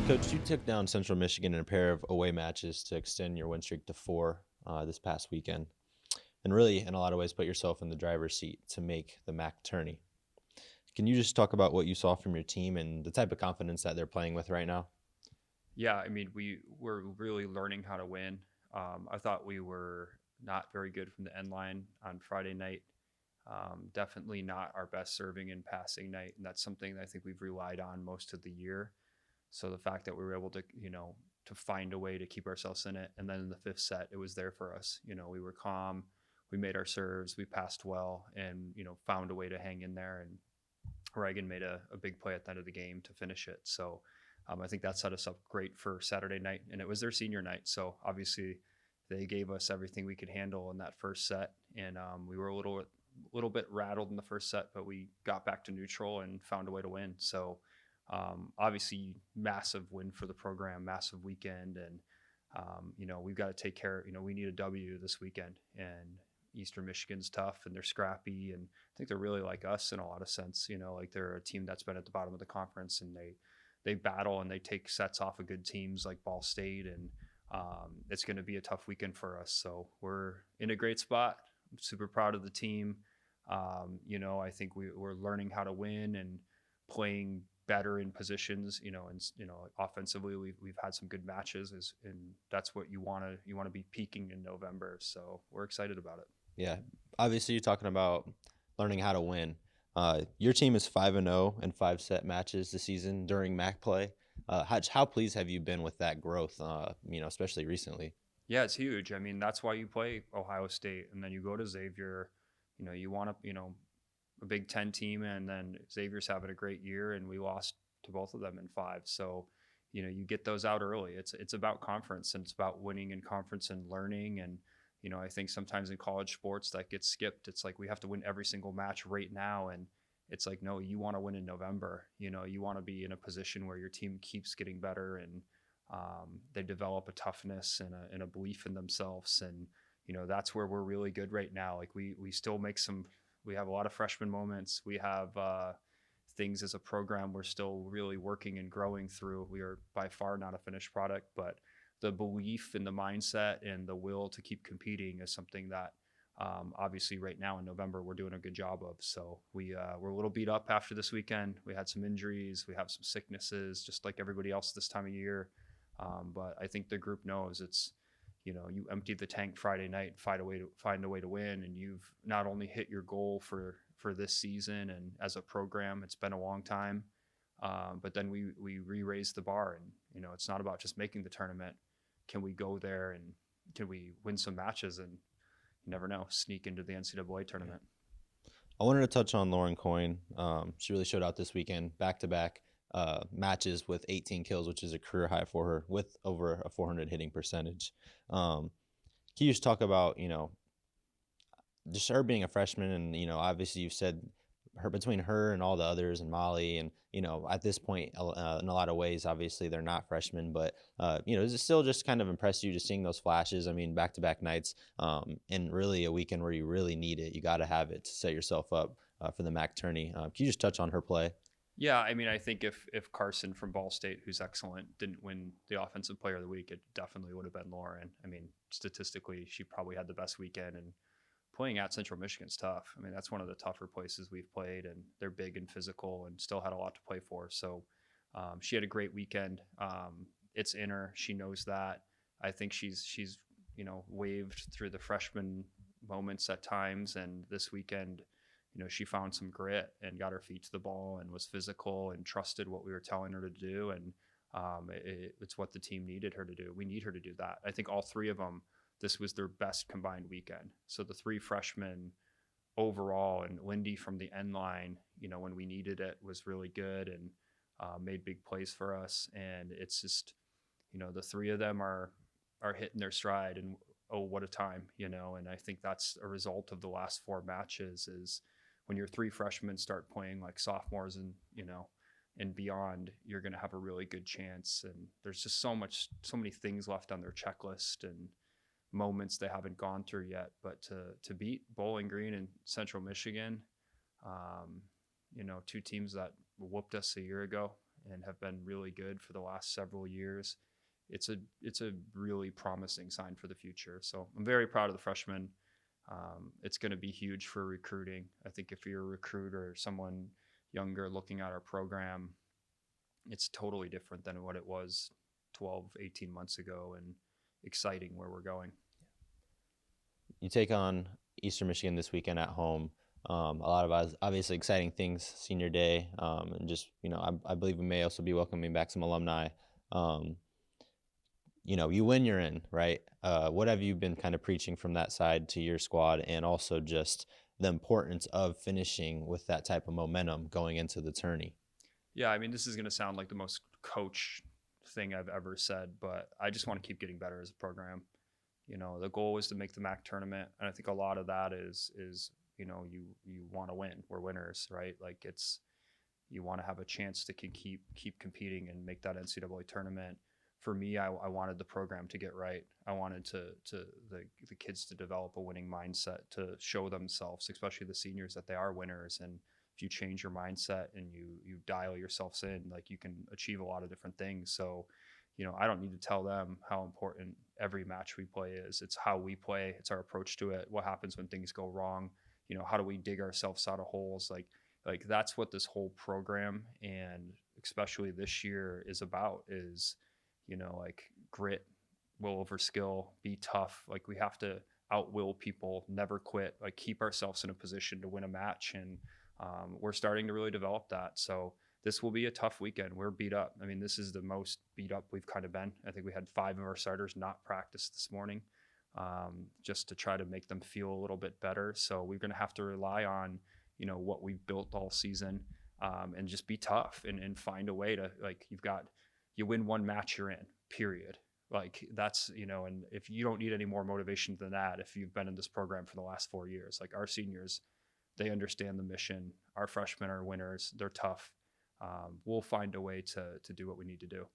Coach, you took down Central Michigan in a pair of away matches to extend your win streak to four this past weekend, and really, in a lot of ways, put yourself in the driver's seat to make the MAC tourney. Can you just talk about what you saw from your team and the type of confidence that they're playing with right now? Yeah, I mean, we were really learning how to win. I thought we were not very good from the end line on Friday night. Definitely not our best serving and passing night, and that's something that I think we've relied on most of the year. So the fact that we were able to, to find a way to keep ourselves in it, and then in the fifth set, it was there for us. We were calm, we made our serves, we passed well, and found a way to hang in there. And Reagan made a big play at the end of the game to finish it. So I think that set us up great for Saturday night, and it was their senior night. So obviously, they gave us everything we could handle in that first set, and we were a little bit rattled in the first set, but we got back to neutral and found a way to win. So obviously, massive win for the program, massive weekend, and we've got to take care. We need a W this weekend, and Eastern Michigan's tough and they're scrappy, and I think they're really like us in a lot of sense. Like they're a team that's been at the bottom of the conference, and they battle and they take sets off of good teams like Ball State, and it's going to be a tough weekend for us. So we're in a great spot. I'm super proud of the team. I think we're learning how to win and playing better in positions. And offensively, we've had some good matches, and that's what you want to be peaking in November. So we're excited about it. Yeah, obviously, you're talking about learning how to win. Your team is 5-0 in five-set matches this season during MAC play. How pleased have you been with that growth? Especially recently. Yeah, it's huge. I mean, that's why you play Ohio State and then you go to Xavier. You want to, a Big Ten team, and then Xavier's having a great year, and we lost to both of them in five. So, you get those out early. It's about conference, and it's about winning in conference and learning. And I think sometimes in college sports that gets skipped. It's like we have to win every single match right now, and it's like no, you want to win in November. You want to be in a position where your team keeps getting better, and they develop a toughness and a belief in themselves. And that's where we're really good right now. Like we still make some. We have a lot of freshman moments. We have things as a program we're still really working and growing through. We are by far not a finished product, but the belief and the mindset and the will to keep competing is something that obviously right now in November we're doing a good job of. So we're a little beat up after this weekend. We had some injuries, we have some sicknesses, just like everybody else this time of year. But I think the group knows it's you empty the tank Friday night, find a way to win, and you've not only hit your goal for this season and as a program. It's been a long time, but then we re-raised the bar, and it's not about just making the tournament. Can we go there and can we win some matches and you never know, sneak into the NCAA tournament? I wanted to touch on Lauren Coyne. She really showed out this weekend, back to back matches with 18 kills, which is a career high for her, with over a 400 hitting percentage. Can you just talk about just her being a freshman, and obviously you said her between her and all the others and Molly, and at this point, in a lot of ways, obviously they're not freshmen, but is it still just kind of impressed you just seeing those flashes? I mean, back to back nights, and really a weekend where you really need it. You got to have it to set yourself up for the MAC tourney. Can you just touch on her play? Yeah, I mean, I think if Carson from Ball State, who's excellent, didn't win the Offensive Player of the Week, it definitely would have been Lauren. I mean, statistically, she probably had the best weekend, and playing at Central Michigan's tough. I mean, that's one of the tougher places we've played, and they're big and physical, and still had a lot to play for. So she had a great weekend. It's in her; she knows that. I think she's waved through the freshman moments at times, and this weekend she found some grit and got her feet to the ball and was physical and trusted what we were telling her to do. And it's what the team needed her to do. We need her to do that. I think all three of them, this was their best combined weekend. So the three freshmen overall, and Lindy from the end line, when we needed it, was really good and made big plays for us. And it's just, the three of them are hitting their stride, and oh, what a time, and I think that's a result of the last four matches is when your three freshmen start playing like sophomores and and beyond, you're going to have a really good chance. And there's just so many things left on their checklist and moments they haven't gone through yet. But to beat Bowling Green and Central Michigan, two teams that whooped us a year ago, and have been really good for the last several years, it's a really promising sign for the future. So I'm very proud of the freshmen. It's going to be huge for recruiting. I think if you're a recruiter or someone younger looking at our program, it's totally different than what it was 12, 18 months ago, and exciting where we're going. You take on Eastern Michigan this weekend at home. A lot of obviously exciting things, senior day, and just I believe we may also be welcoming back some alumni. Um, you win, you're in, right? What have you been kind of preaching from that side to your squad, and also just the importance of finishing with that type of momentum going into the tourney? Yeah, I mean, this is going to sound like the most coach thing I've ever said, but I just want to keep getting better as a program. The goal is to make the MAC tournament, and I think a lot of that is you want to win. We're winners, right? Like you want to have a chance to keep competing and make that NCAA tournament. For me, I wanted the program to get right. I wanted the kids to develop a winning mindset, to show themselves, especially the seniors, that they are winners. And if you change your mindset and you dial yourselves in, like, you can achieve a lot of different things. So, I don't need to tell them how important every match we play is. It's how we play. It's our approach to it. What happens when things go wrong? How do we dig ourselves out of holes? Like that's what this whole program, and especially this year, is about. Is like grit, will over skill, be tough. Like, we have to outwill people, never quit, like keep ourselves in a position to win a match. And we're starting to really develop that. So this will be a tough weekend. We're beat up. I mean, this is the most beat up we've kind of been. I think we had 5 of our starters not practice this morning, just to try to make them feel a little bit better. So we're going to have to rely on, what we've built all season, and just be tough and find a way to, like, you win one match, you're in, period. Like, that's, and if you don't need any more motivation than that, if you've been in this program for the last 4 years, like, our seniors, they understand the mission. Our freshmen are winners. They're tough. We'll find a way to do what we need to do.